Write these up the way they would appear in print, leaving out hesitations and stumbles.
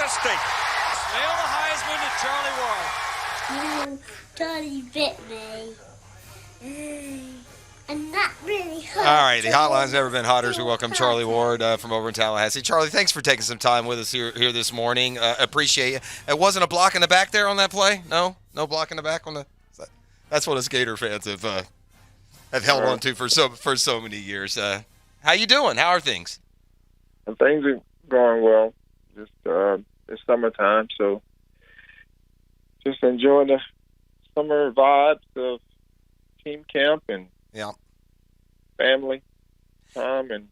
Florida State. Mail the Heisman to Charlie Ward. Charlie bit me. And that really hurt. All right, the hotline's never been hotter as we welcome Charlie Ward from over in Tallahassee. Charlie, thanks for taking some time with us here this morning. Appreciate it. It wasn't a block in the back there on that play? No block in the back on the. That's what us Gator fans have held on to for so many years. How you doing? How are things? Things are going well. Just it's summertime, so just enjoying the summer vibes of team camp and family time and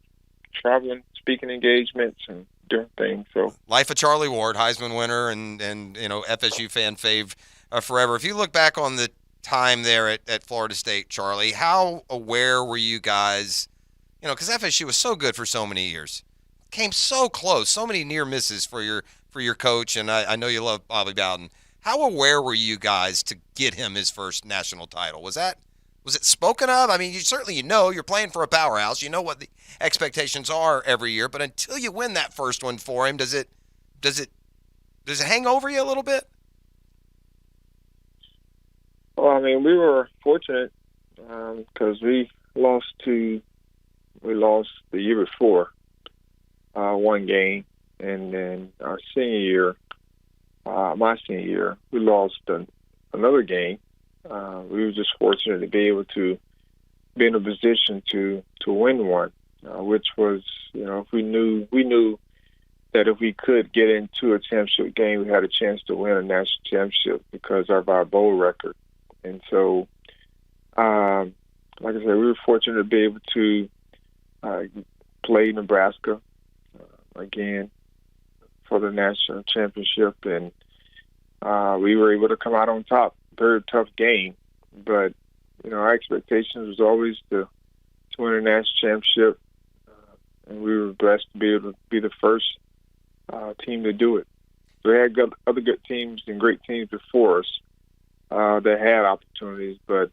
traveling, speaking engagements and different things. So life of Charlie Ward, Heisman winner and FSU fan fave forever. If you look back on the time there at Florida State, Charlie, how aware were you guys? Because FSU was so good for so many years, came so close, so many near misses for your coach, and I know you love Bobby Bowden. How aware were you guys to get him his first national title? Was it spoken of? I mean, you're playing for a powerhouse. You know what the expectations are every year, but until you win that first one for him, does it hang over you a little bit? Well, I mean, we were fortunate because we lost the year before, one game, and then our senior year, my senior year, we lost another game. We were just fortunate to be able to be in a position to win one, which was, we knew that if we could get into a championship game, we had a chance to win a national championship because of our bowl record. And so, like I said, we were fortunate to be able to play Nebraska again for the national championship, and we were able to come out on top. Very tough game, but our expectations was always to win a national championship, and we were blessed to be able to be the first team to do it. We had other good teams and great teams before us that had opportunities, but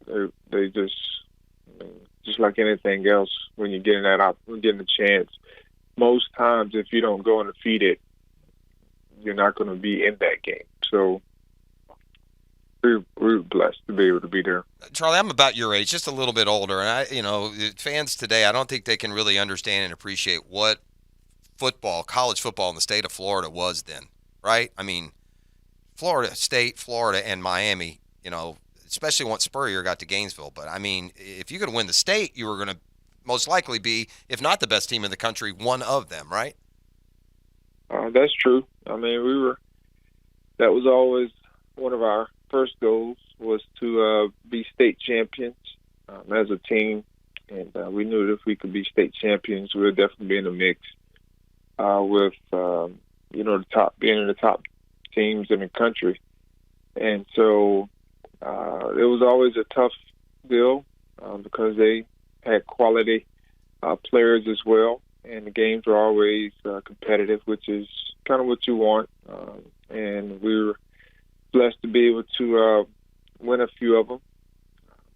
they just like anything else, when you're getting a chance, most times if you don't go undefeated, you're not going to be in that game. So we're blessed to be able to be there. Charlie, I'm about your age, just a little bit older, and fans today, I don't think they can really understand and appreciate what college football in the state of Florida was then, right? I mean, Florida State, Florida, and Miami, especially once Spurrier got to Gainesville. But, I mean, if you could win the state, you were going to most likely be, if not the best team in the country, one of them, right? That's true. I mean, that was always one of our first goals, was to be state champions as a team. And we knew that if we could be state champions, we would definitely be in the mix with, being in the top teams in the country. And so it was always a tough deal because they had quality players as well, and the games were always competitive, which is kind of what you want. And we were blessed to be able to win a few of them.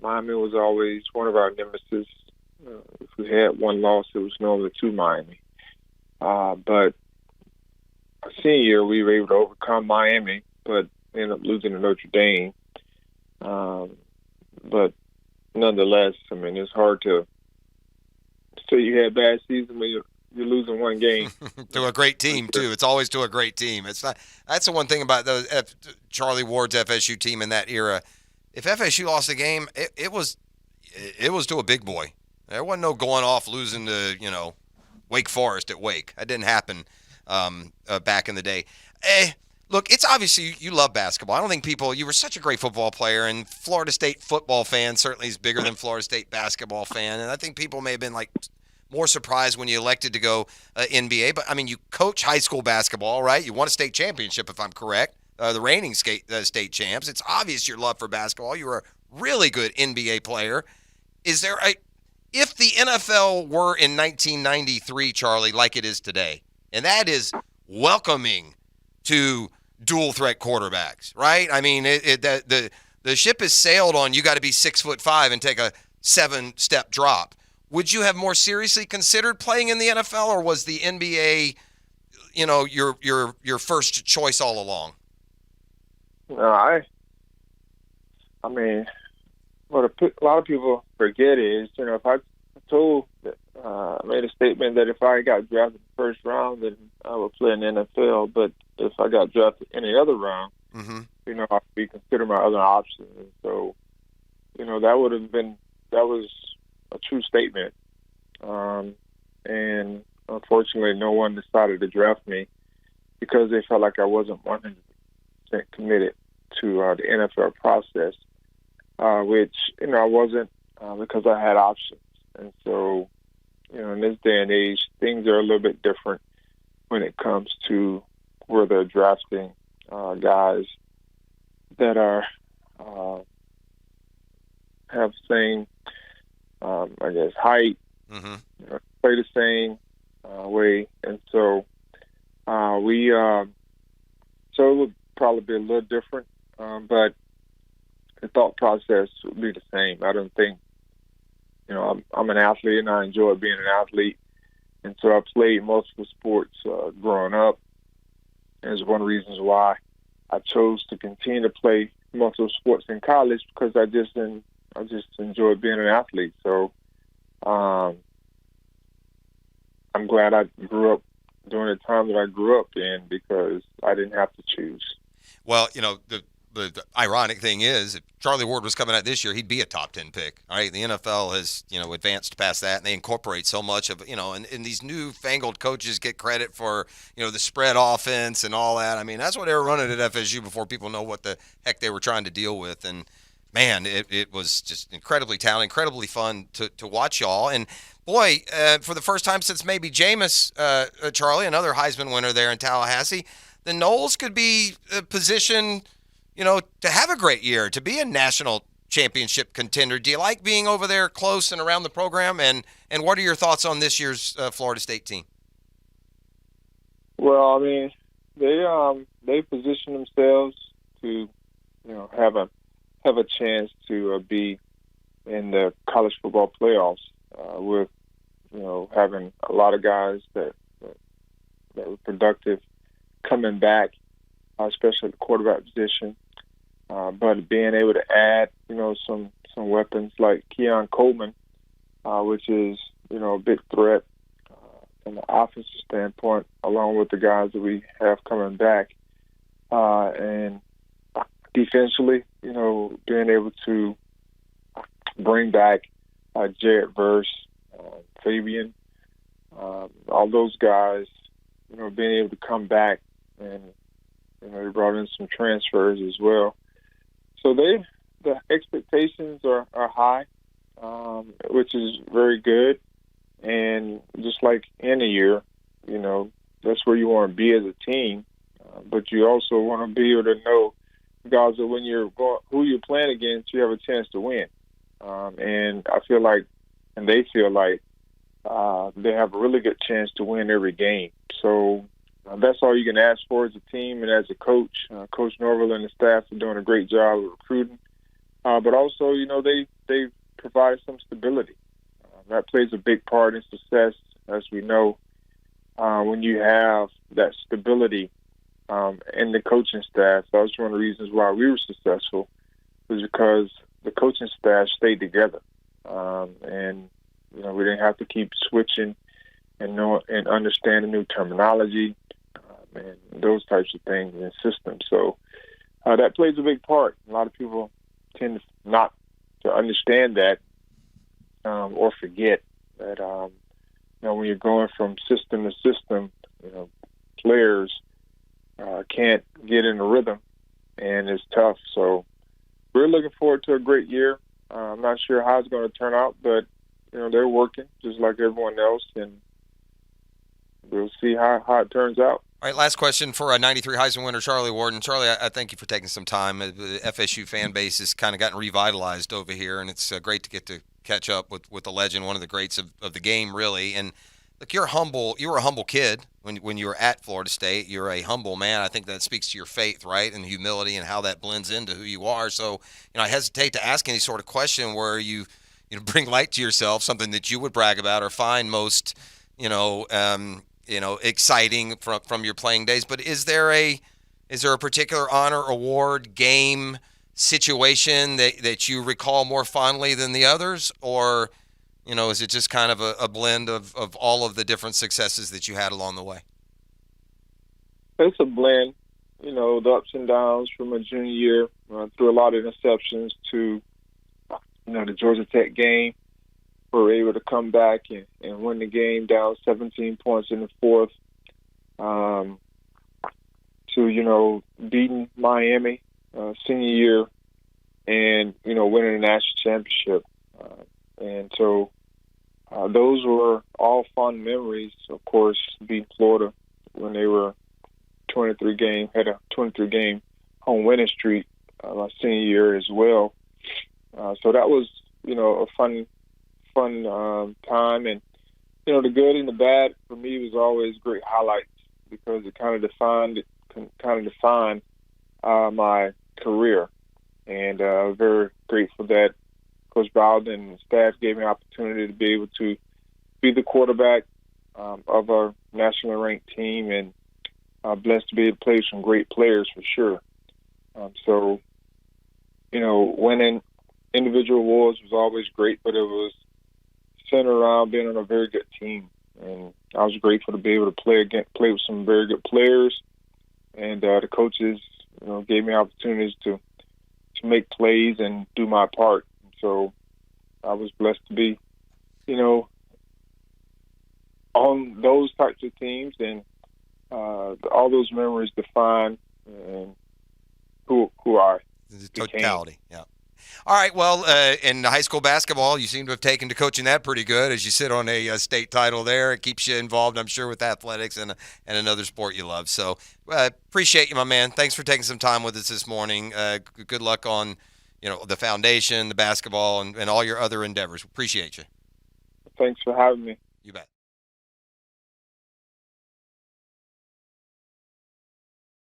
Miami was always one of our nemesis. If we had one loss, it was normally to Miami. But our senior year, we were able to overcome Miami, but ended up losing to Notre Dame. But nonetheless, I mean, it's hard to say you had a bad season when you're losing one game. To a great team, too. It's always to a great team. It's not. That's the one thing about Charlie Ward's FSU team in that era. If FSU lost a game, it was to a big boy. There wasn't no going off losing to, Wake Forest at Wake. That didn't happen back in the day. Look, it's obviously you love basketball. I don't think you were such a great football player, and Florida State football fan certainly is bigger than Florida State basketball fan. And I think people may have been more surprised when you elected to go NBA. But, I mean, you coach high school basketball, right? You won a state championship, if I'm correct, the reigning state champs. It's obvious your love for basketball. You were a really good NBA player. If the NFL were in 1993, Charlie, like it is today, and that is welcoming to dual threat quarterbacks, right? I mean, the ship has sailed on you got to be 6'5" and take a 7-step drop. Would you have more seriously considered playing in the NFL, or was the NBA, your first choice all along? No, I mean, what a lot of people forget is, if I made a statement that if I got drafted in the first round, then I would play in the NFL. But if I got drafted in any other round, I'd be considered my other options. And so, that was a true statement. And unfortunately, no one decided to draft me because they felt like I wasn't 100% committed to the NFL process, which, I wasn't because I had options. And so, in this day and age, things are a little bit different when it comes to where they're drafting guys that are have the same, height, play the same way, and so so it would probably be a little different, but the thought process would be the same. I don't think, I'm an athlete and I enjoy being an athlete, and so I played multiple sports growing up. And it's one of the reasons why I chose to continue to play multiple sports in college, because I just enjoyed being an athlete. So I'm glad I grew up during the time that I grew up in, because I didn't have to choose. Well, the ironic thing is, if Charlie Ward was coming out this year, he'd be a top 10 pick. All right, the NFL has advanced past that, and they incorporate so much of and these newfangled coaches get credit for the spread offense and all that. I mean, that's what they were running at FSU before people know what the heck they were trying to deal with. And man, it was just incredibly talented, incredibly fun to watch y'all. And boy, for the first time since maybe Jameis, Charlie, another Heisman winner there in Tallahassee, the Noles could be positioned, to have a great year, to be a national championship contender. Do you like being over there close and around the program? And what are your thoughts on this year's Florida State team? Well, I mean, they position themselves to, have a chance to be in the college football playoffs with, having a lot of guys that were productive coming back, especially at the quarterback position. But being able to add, some weapons like Keon Coleman, which is, a big threat from the offensive standpoint, along with the guys that we have coming back. And defensively, being able to bring back Jared Verse, Fabian, all those guys, being able to come back, and they brought in some transfers as well. So the expectations are high, which is very good. And just like any year, that's where you want to be as a team. But you also want to be able to know, guys, that when who you're playing against, you have a chance to win. And I feel like, and they feel like, they have a really good chance to win every game. So that's all you can ask for as a team and as a coach. Coach Norville and the staff are doing a great job of recruiting. But also, they provide some stability. That plays a big part in success, as we know. When you have that stability in the coaching staff, that was one of the reasons why we were successful, was because the coaching staff stayed together. And, we didn't have to keep switching and understanding new terminology and those types of things in systems. So that plays a big part. A lot of people tend not to understand that or forget that, when you're going from system to system, players can't get in a rhythm, and it's tough. So we're looking forward to a great year. I'm not sure how it's going to turn out, but, they're working just like everyone else, and we'll see how it turns out. All right, last question for a 93 Heisman winner, Charlie Ward. And Charlie, I thank you for taking some time. The FSU fan base has kind of gotten revitalized over here, and it's great to get to catch up with the legend, one of the greats of the game, really. And look, you're humble. You were a humble kid when you were at Florida State. You're a humble man. I think that speaks to your faith, right, and humility, and how that blends into who you are. So, I hesitate to ask any sort of question where you bring light to yourself, something that you would brag about or find most, exciting from your playing days. But is there a particular honor, award, game, situation that you recall more fondly than the others, or is it just kind of a blend of all of the different successes that you had along the way? It's a blend, the ups and downs from my junior year, through a lot of interceptions to, the Georgia Tech game. We were able to come back and win the game down 17 points in the fourth, to, beating Miami senior year and, winning a national championship. And so those were all fun memories. Of course, beating Florida when they were had a 23-game home winning streak my senior year as well. So that was, a fun time. And, the good and the bad for me was always great highlights because it kind of defined my career. And very grateful that Coach Bowden and staff gave me an opportunity to be able to be the quarterback of our nationally ranked team, and blessed to be able to play some great players for sure. So, winning individual awards was always great, but it was centered around being on a very good team. And I was grateful to be able to play with some very good players, and the coaches, gave me opportunities to make plays and do my part. So I was blessed to be, on those types of teams, and all those memories define who I the totality. Yeah. All right. Well, in high school basketball, you seem to have taken to coaching that pretty good. As you sit on a state title there, it keeps you involved, I'm sure, with athletics and another sport you love. So appreciate you, my man. Thanks for taking some time with us this morning. Good luck on the foundation, the basketball, and all your other endeavors. Appreciate you. Thanks for having me. You bet.